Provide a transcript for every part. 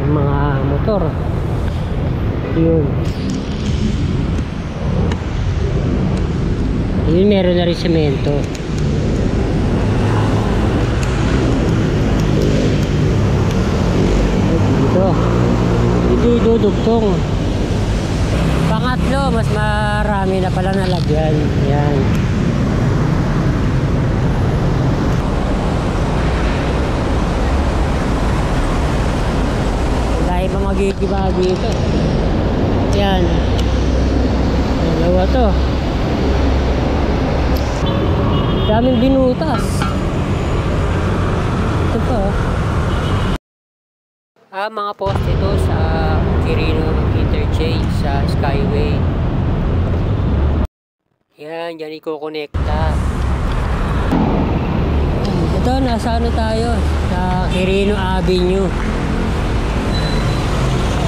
ng mga motor. Yun. Yun, meron na rin semento. Dito idudugtong. Pangatlo, mas marami na pala nalagyan. Yan. Dahil pa magigiba dito. Yan. Dalawa to. Daming binutas. Ito pa. Mga post ito sa Quirino Interchange sa Skyway. Yan, dyan iko-connecta. Ito, nasa ano tayo? Sa Quirino Avenue.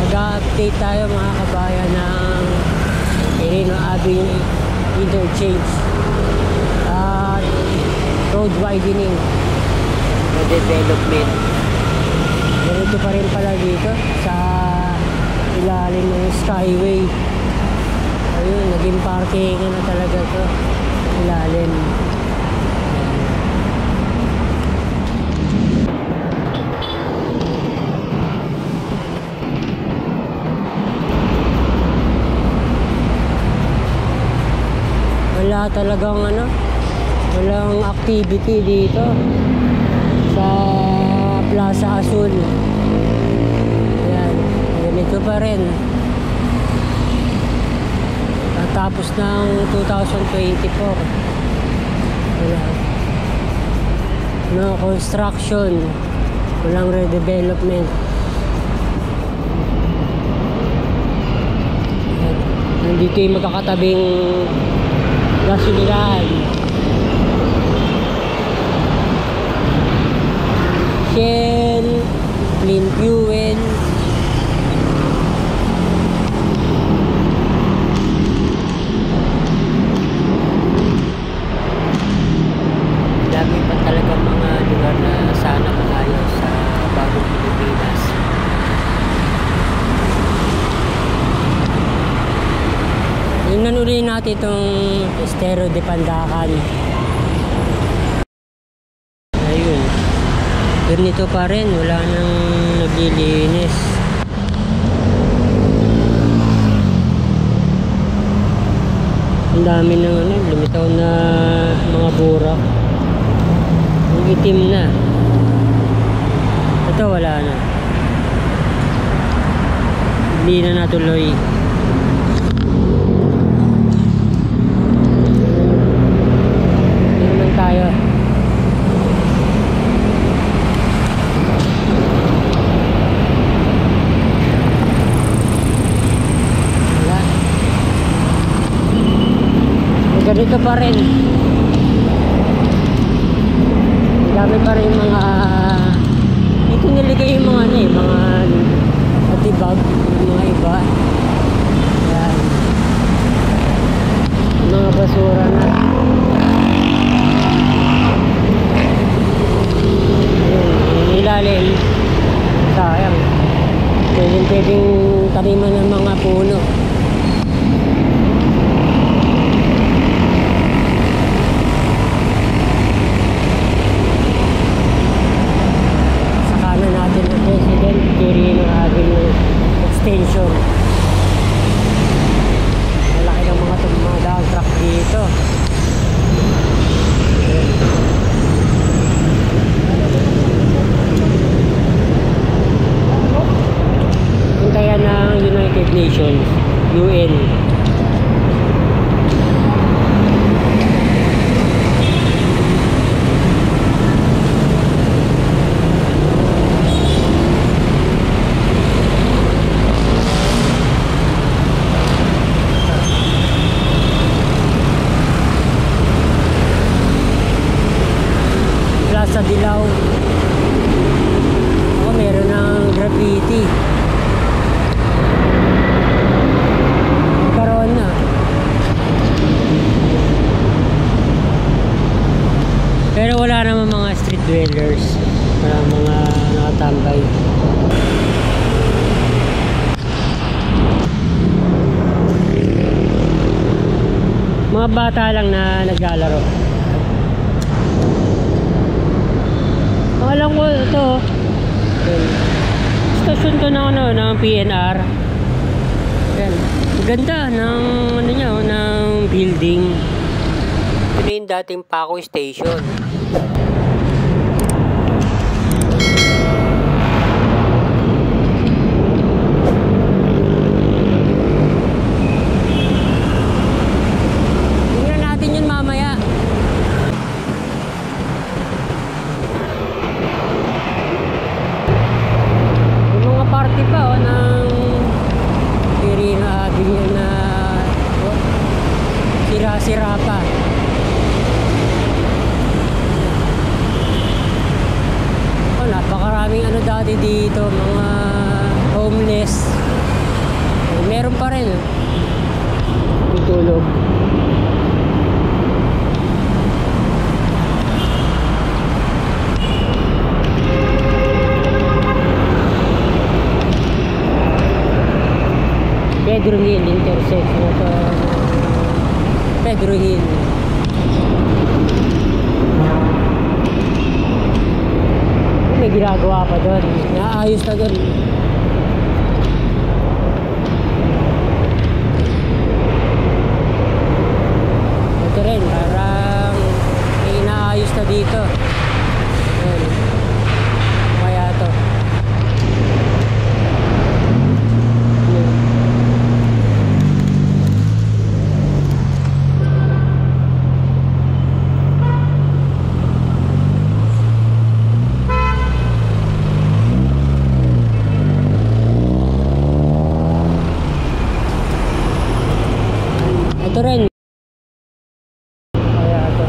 Nag-update tayo mga kabayan ng Quirino Avenue Interchange. Road widening na development. Ganito pa rin pala dito sa ilalim ng Skyway. Ayun, naging parking na talaga to ilalim. Wala talagang ano, walang activity dito sa Plaza Azul. Ayan, ganito pa rin. Tapos ng 2024. Wala. No construction. Walang redevelopment. Nandito yung magkakatabing gasolinahan. Shell, Clean Fuel. Dami pa talaga mga lugar na sana maayos sa bagong Pilipinas. Tingnan ulit natin itong Estero de Pandacan. Ayun. Ganito pa rin, wala nang naglilinis. Ang dami ng ano, lumitaw na mga burak. Ang itim na. Ito wala na. Hindi na natuloy. Tingnan tayo. Ganito pa rin. Dami pa rin mga dito niligay yung mga ano eh, mga atibag, mga iba. Yan. Mga basura na. Ayun, ilalim. Sayang. Pwedeng taniman ng mga puno. Quirino Avenue Extension. Malaki ng mga dog truck dito. Punta yan ng United Nations, UN. Sa Dilaw. Oh, meron ng graffiti. Mga bata lang na naglalaro. Alam ko ito. Station to ng ano, ng PNR. Yan. Ganda ng ano niya, ng building. Ito na yung dating Paco Station. Tingnan natin yun mamaya. Yung mga party pa ng Irina Avenue na sira-sira pa. Napakaraming ano dati dito, mga homeless. Meron pa rin tutulog. Pedro Hill intersection na to. Pedro Hill. May ginagawa pa doon. Naayos na doon. Ito rin, parang may inaayos na dito. Ayan. Kaya to. Ayan. Ito rin. Kaya ito.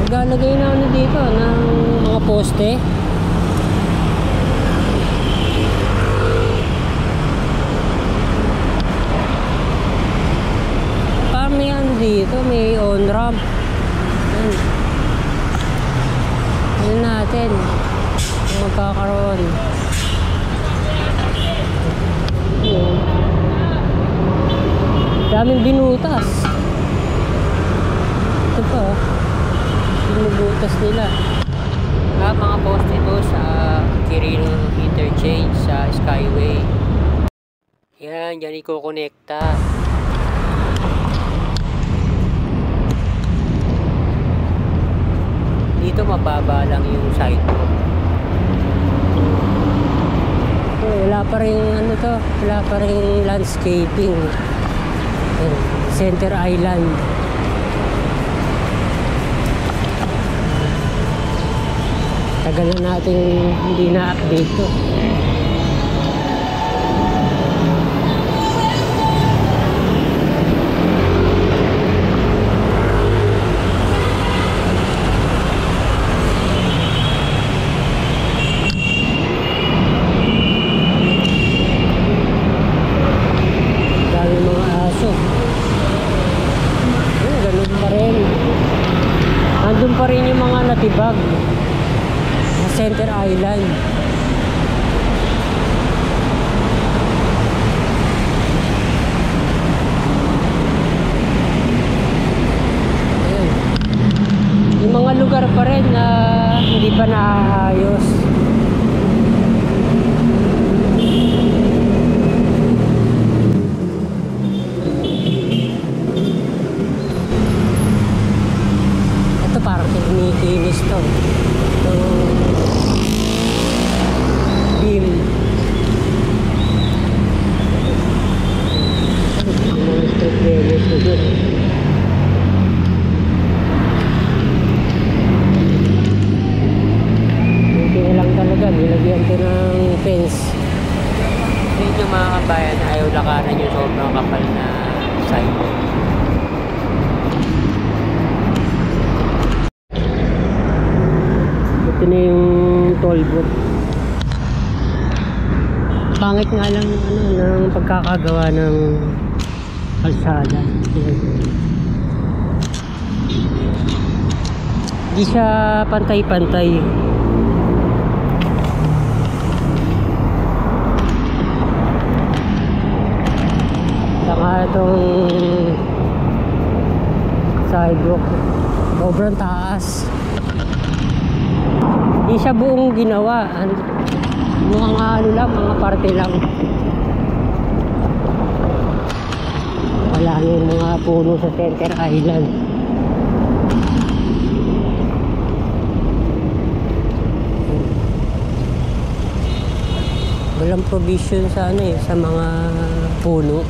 Maglalagay na ano dito ng mga poste. Parang may ano dito, may on-ramp. Ano natin kung magkakaroon. Daming binutas. Ito pa, binubutas nila. Mga post ito sa Quirino Interchange sa Skyway. Yan, dyan iko-connecta. Dito mababa lang yung sidewalk. Wala pa rin ano to, wala pa rin landscaping. Center Island. Tagal na natin hindi na-update to. Nandun pa rin yung mga natibag na Center Island. Ayan. Yung mga lugar pa rin na hindi pa naayos. Parang kinikinis to. Beam. Mga strip levels na dun. Buti na lang talaga, nilagyan to ng fence. Yun yung mga kabayan na ayaw lakaran yung sobrang kapal na sidewalk. Ito na yung toll booth. Pangit nga lang ano, ng pagkakagawa ng kalsada. Hindi Di siya pantay-pantay. Saka itong sidewalk, sobrang taas. Di siya buong ginawa. Mga ano lang, mga parte lang. Wala yung mga puno sa Center Island. Walang provision sa ano sa mga puno.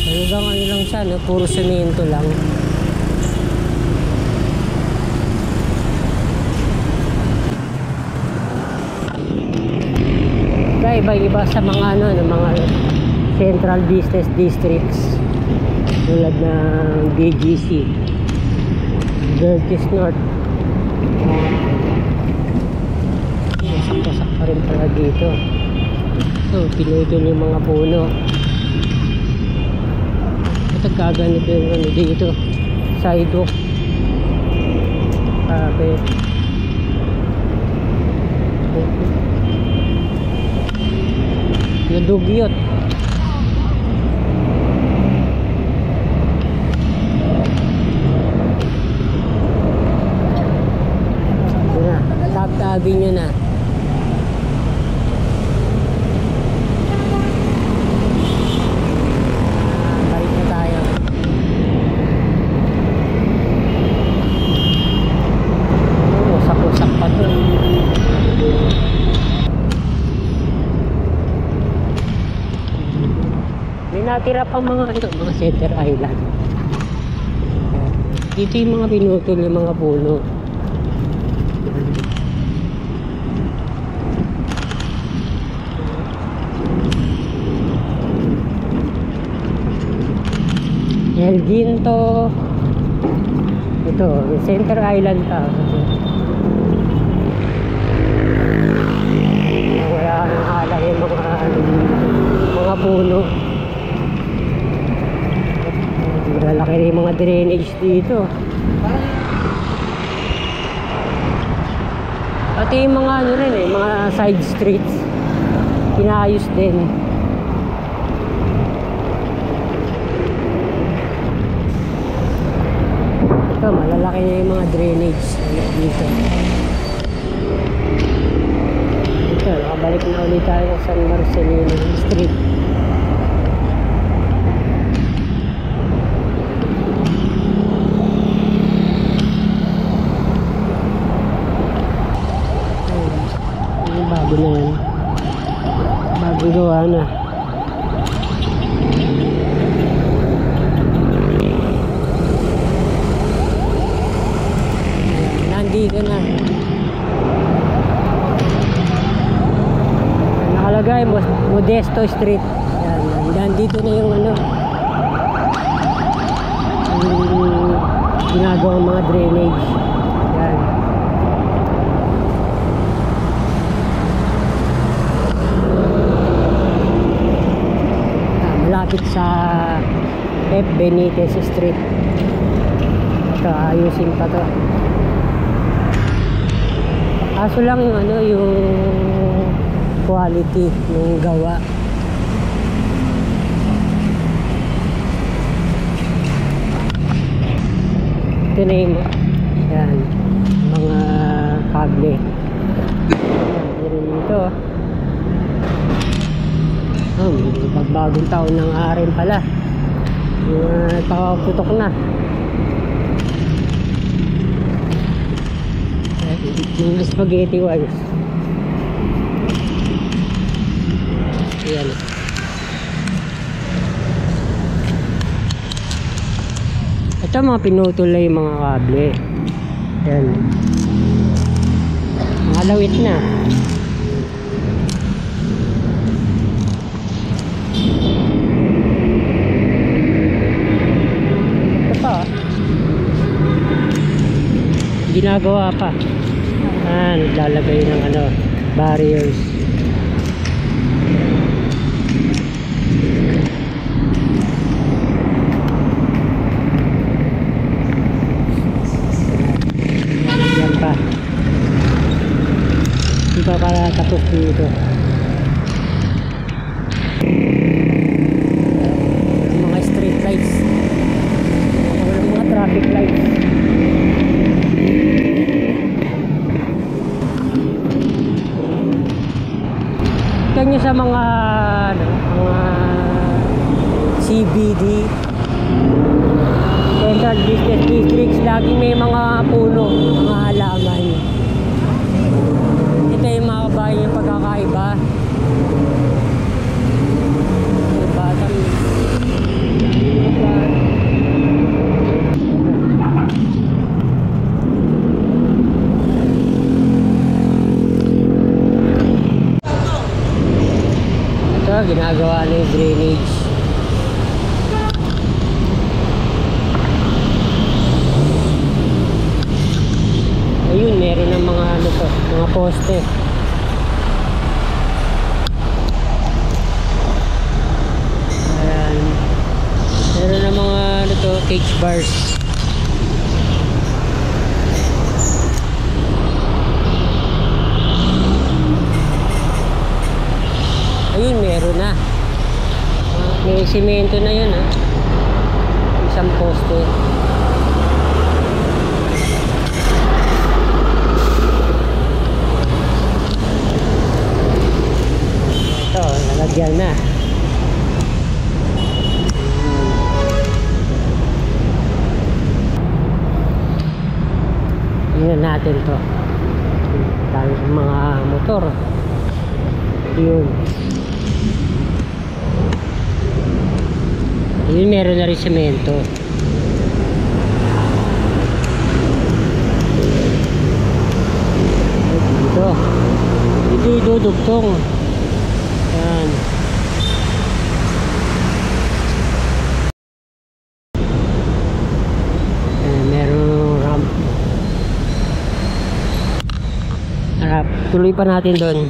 Hanggang ano lang siya, no? Puro semento lang. Iba-iba sa mga ano, mga central business districts tulad ng BGC, Vertis North. Masak-masak pa rin pala dito. So, pinutol yung mga puno. Nagkaganito yung ano dito, sidewalk. Grabe. Nadugyot. Yun na, tabi nyo na. Balik na tayo. Usak-usak pa to. May natira pang mga Center Island. Dito yung mga pinutol yung mga puno. El Ginto. Ito, Center Island pa. Wala nang hala yung mga puno. Malalaki rin yung mga drainage dito. Pati yung mga ano rin mga side streets pinaayos din. Ito, malalaki na yung mga drainage dito. Ito, nakabalik na ulit tayo sa San Marcelino Street. Bago na yan. Bago gawa na. Nandito na. Nakalagay Modesto Street. Yan. Nandito na yung ano. Yung ginagawang mga drainage. Yan. Malapit sa F. Benitez Street. Ito, ayusin pa to. Kaso lang yung ano, yung quality ng gawa. Ito na yung yan, mga kable. Yan, dito. Pagbagong taon ng arin pala. Nagpakaputok na. Yung spaghetti wires. Ayan. Ito mga pinutol na yung mga kable. Ayan. Mga lawit na. ginagawa pa. Naglalagay ng ano, barriers. Yan pa. Hindi pa para tapos dito. Mga street lights. Mga traffic lights. Kanya sa mga ano, mga CBD, Central Business Districts, laging may mga puno, mga halaman. Ito yung mga kabayan yung pagkakaiba. Batang ginagawa na yung drainage. Ayun, meron ng mga ano to, mga poste. Ayan. Meron ng mga ano to, cage bars. Ayun, meron na. May simento na yun, ha. Isang poste. Ito, nalagyan na. Tingnan natin to. Dahil mga motor. Yun. Yun, meron na rin semento. Dito. Dito idudugtong. Yan. Meron ramp. Harap. Tuloy pa natin doon.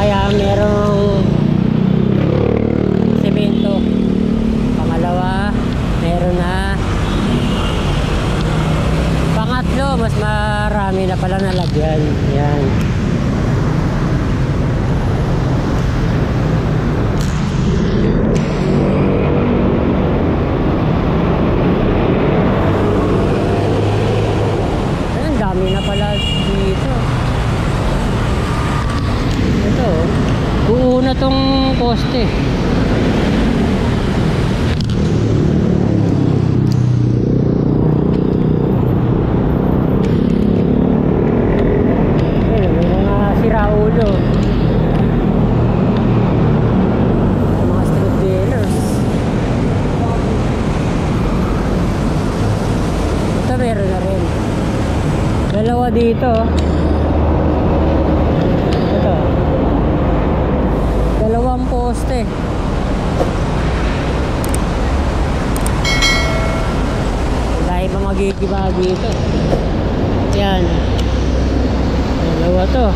Kaya merong semento. Pangalawa, meron na. Pangatlo, mas marami na pala nalagyan. Yan. Ang dami na pala dito. Buo na tong poste. Ayun, may mga siraulo. Mga street dealers. Ito meron na rin. Dalawa dito. Ito. Dalawang poste. Dahil pa magigiba dito. Yan. Dalawa to.